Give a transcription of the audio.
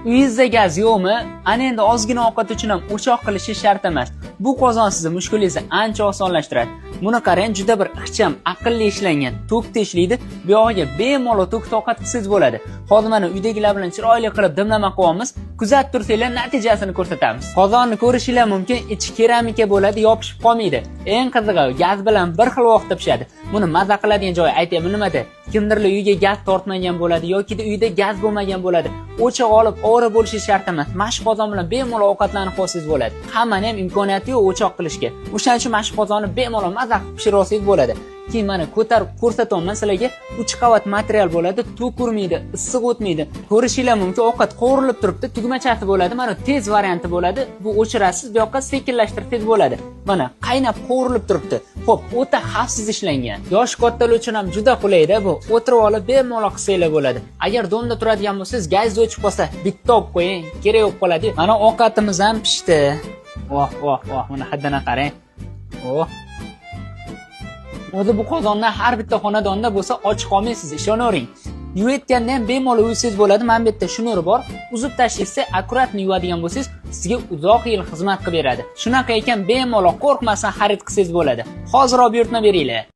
Uyingizda gaz yo'qmi? Ana endi ozgina ovqat uchun ham o'choq qilishi shart emas. Bu qozon sizning mushkulingizni ancha osonlashtiradi. Buni qarang, juda bir ixcham, aqlli ishlangan. Tokda ishlaydi. Bu yog'iga bemalol tokda ovqat qilsangiz bo'ladi. Hozir mana uydagilar bilan chiroyli qilib dimlama qilyapmiz. Kuzatib tursanglar natijasini ko'rsatamiz. Qozonni ko'rishinglar mumkin, ichi keramika bo'ladi, yopishib qolmaydi. Eng qizig'i, gaz bilan bir xil vaqtda pishadi. Buni maza qiladigan joyi aytaymi nimada? Kimdirlar uyiga gaz tortmagan bo'ladi yoki uyda gaz bo'lmagan bo'ladi. O'choq olib ovora bo'lishi shart emas. Mashq qozon bilan bemalol ovqatlanib qolsangiz bo'ladi. Hammani ham imkoniyati yo'q o'choq qilishga. O'shaning uchun mashq qozonni bemalol maza qilib pishirib olsangiz bo'ladi. Keyin mana ko'tarib ko'rsataman sizlarga. 3 qavat material bo'ladi, to'k urmaydi, issiq o'tmaydi. Ko'rishinglar mumkin, ovqat qovurilib turibdi, tugmachasi bo'ladi. Mana tez varianti bo'ladi. Bu o'chirasiz, bu yoqqa sekinlashtirsangiz bo'ladi. Mana qaynab qovurilib turibdi. Xo'p, o'ta xavfsiz ishlangan. Yosh kattalar uchun ham juda qulay-da bu. O'tirib olib bemalol qilsanglar bo'ladi. Agar domda turadigan bo'lsangiz, gaz o'chib qolsa, bitta olib qo'ying, kerak yo'q qoladi. Mana ovqatimiz ham pishdi. Voh, voh, voh, mana hidini qarang. Oh. O'zi bu qozondan har bitta xonadonda bo'lsa och qolmaysiz, ishonavering. Yuvayotganda ham bemalol yuvsangiz bo'ladi. Mana bu yerda shnuri bor. Uzib tashlaysiz, akkuratni yuvadigan bo'lsangiz, sizga uzoq yil xizmat qilib beradi. Shunaqa ekan bemalol qo'rqmasdan xarid qilsangiz bo'ladi. Hozir olib buyurtma beringlar.